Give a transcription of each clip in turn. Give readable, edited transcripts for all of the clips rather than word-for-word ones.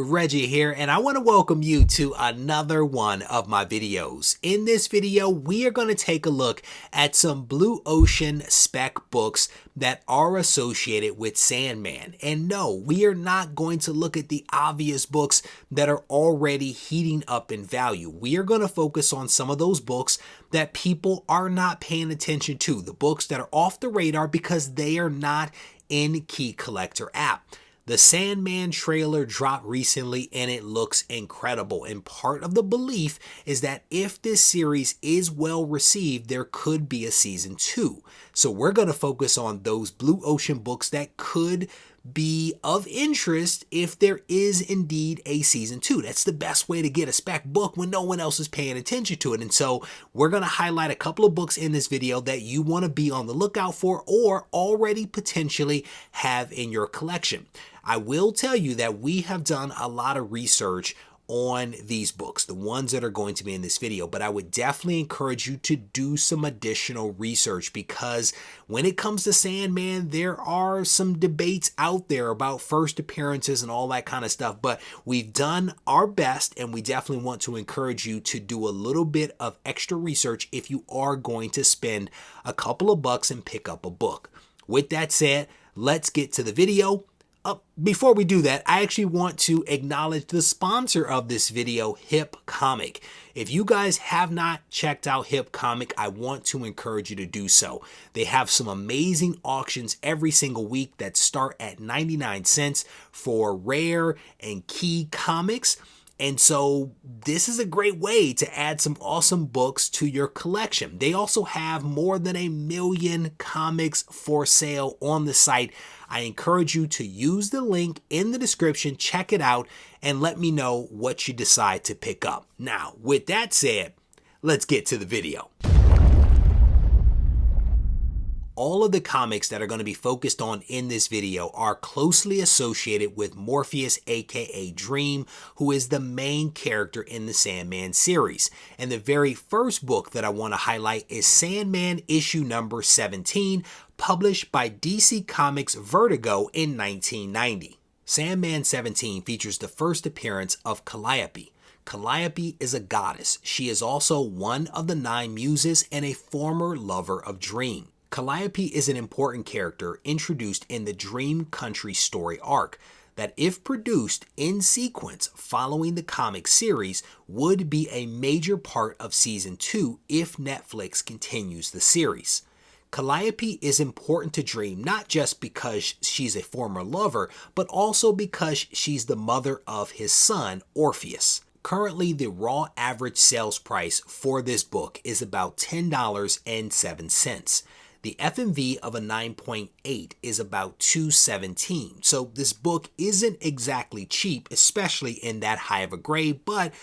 Reggie here, and I want to welcome you to another one of my videos. In this video, we are going to take a look at some Blue Ocean spec books that are associated with Sandman. And no, we are not going to look at the obvious books that are already heating up in value. We are going to focus on some of those books that people are not paying attention to, the books that are off the radar because they are not in Key Collector app. The Sandman trailer dropped recently and it looks incredible, and part of the belief is that if this series is well received, there could be a season 2. So we're going to focus on those Blue Ocean books that could be of interest if there is indeed a season 2. That's the best way to get a spec book when no one else is paying attention to it. And so we're going to highlight a couple of books in this video that you want to be on the lookout for or already potentially have in your collection. I will tell you that we have done a lot of research on these books, the ones that are going to be in this video, but I would definitely encourage you to do some additional research because when it comes to Sandman, there are some debates out there about first appearances and all that kind of stuff, but we've done our best and we definitely want to encourage you to do a little bit of extra research if you are going to spend a couple of bucks and pick up a book. With that said, let's get to the video. Before we do that, I actually want to acknowledge the sponsor of this video, Hip Comic. If you guys have not checked out Hip Comic, I want to encourage you to do so. They have some amazing auctions every single week that start at 99 cents for rare and key comics. And so this is a great way to add some awesome books to your collection. They also have more than 1 million comics for sale on the site. I encourage you to use the link in the description, check it out, and let me know what you decide to pick up. Now, with that said, let's get to the video. All of the comics that are going to be focused on in this video are closely associated with Morpheus, aka Dream, who is the main character in the Sandman series. And the very first book that I want to highlight is Sandman issue number 17, published by DC Comics Vertigo in 1990. Sandman 17 features the first appearance of Calliope. Calliope is a goddess. She is also one of the 9 muses and a former lover of Dream. Calliope is an important character introduced in the Dream Country story arc that, if produced in sequence following the comic series, would be a major part of season 2 if Netflix continues the series. Calliope is important to Dream not just because she's a former lover, but also because she's the mother of his son, Orpheus. Currently, the raw average sales price for this book is about $10.07. The FMV of a 9.8 is about $2.17. So this book isn't exactly cheap, especially in that high of a grade, but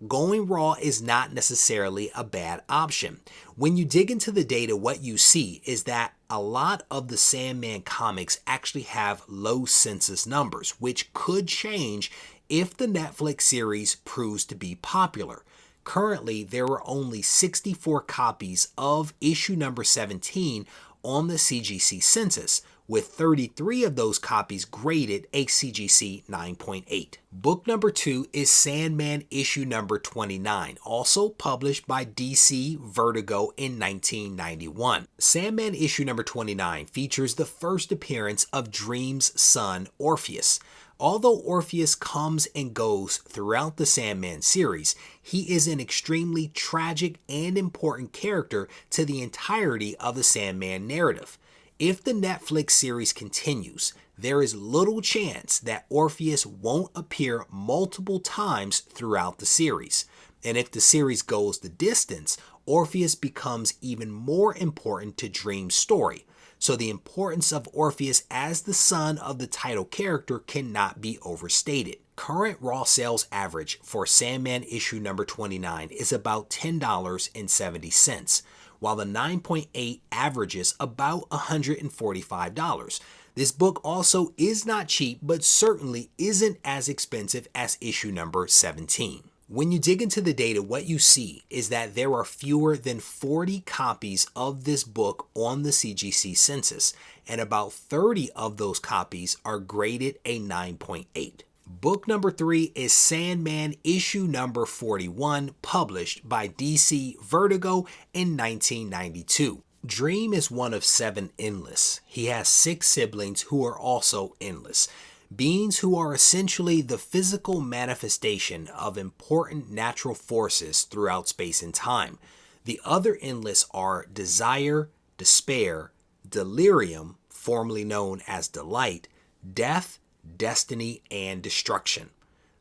going raw is not necessarily a bad option. When you dig into the data, what you see is that a lot of the Sandman comics actually have low census numbers, which could change if the Netflix series proves to be popular. Currently, there are only 64 copies of issue number 17 on the CGC census, with 33 of those copies graded a CGC 9.8. Book number 2 is Sandman issue number 29, also published by DC Vertigo in 1991. Sandman issue number 29 features the first appearance of Dream's son, Orpheus. Although Orpheus comes and goes throughout the Sandman series, he is an extremely tragic and important character to the entirety of the Sandman narrative. If the Netflix series continues, there is little chance that Orpheus won't appear multiple times throughout the series. And if the series goes the distance, Orpheus becomes even more important to Dream's story. So the importance of Orpheus as the son of the title character cannot be overstated. Current raw sales average for Sandman issue number 29 is about $10.70, while the 9.8 averages about $145. This book also is not cheap, but certainly isn't as expensive as issue number 17. When you dig into the data, what you see is that there are fewer than 40 copies of this book on the CGC census, and about 30 of those copies are graded a 9.8. Book number 3 is Sandman issue number 41, published by DC Vertigo in 1992. Dream is one of 7 endless. He has 6 siblings who are also endless. Beings who are essentially the physical manifestation of important natural forces throughout space and time. The other endless are desire, despair, delirium, formerly known as delight, death, destiny, and destruction.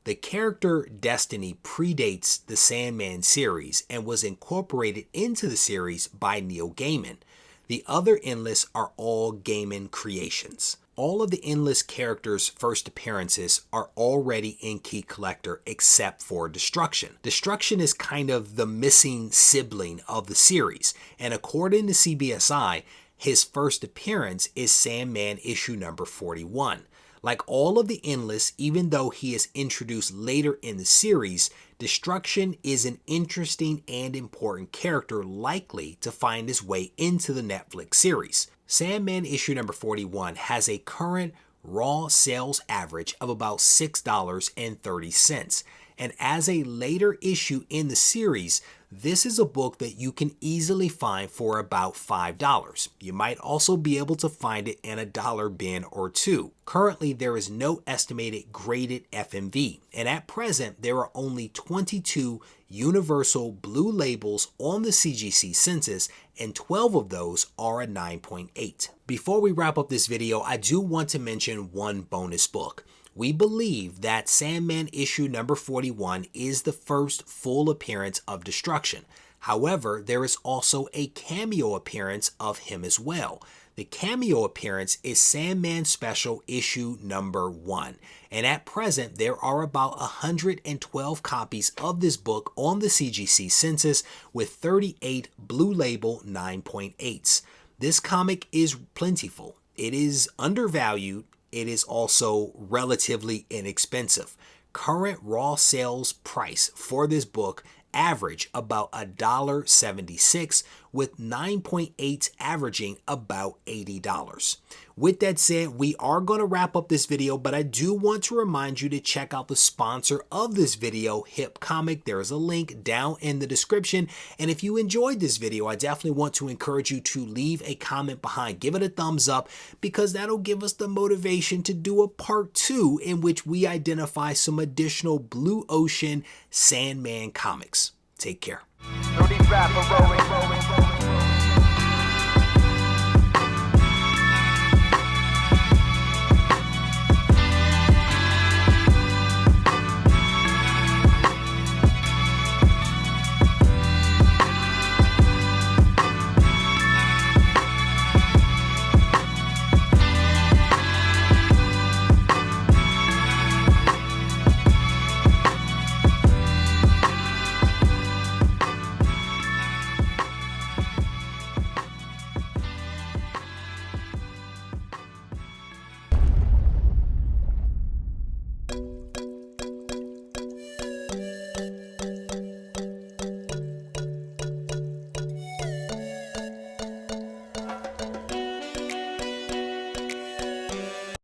The character Destiny predates the Sandman series and was incorporated into the series by Neil Gaiman. The other endless are all Gaiman creations. All of the endless characters' first appearances are already in Key Collector except for Destruction. Destruction is kind of the missing sibling of the series, and according to CBSI, his first appearance is Sandman issue number 41. Like all of the endless, even though he is introduced later in the series, Destruction is an interesting and important character likely to find his way into the Netflix series. Sandman issue number 41 has a current raw sales average of about $6.30, and as a later issue in the series, this is a book that you can easily find for about $5. You might also be able to find it in a dollar bin or two. Currently, there is no estimated graded FMV, and at present, there are only 22 universal blue labels on the CGC census, and 12 of those are a 9.8. Before we wrap up this video, I do want to mention one bonus book. We believe that Sandman issue number 41 is the first full appearance of Destruction. However, there is also a cameo appearance of him as well. The cameo appearance is Sandman Special issue number 1. And at present, there are about 112 copies of this book on the CGC census with 38 blue label 9.8s. This comic is plentiful. It is undervalued. It is also relatively inexpensive. Current raw sales price for this book average about $1.76, with 9.8 averaging about $80. With that said, we are going to wrap up this video, but I do want to remind you to check out the sponsor of this video, Hip Comic. There is a link down in the description. And if you enjoyed this video, I definitely want to encourage you to leave a comment behind. Give it a thumbs up, because that'll give us the motivation to do a part 2 in which we identify some additional Blue Ocean Sandman comics. Take care.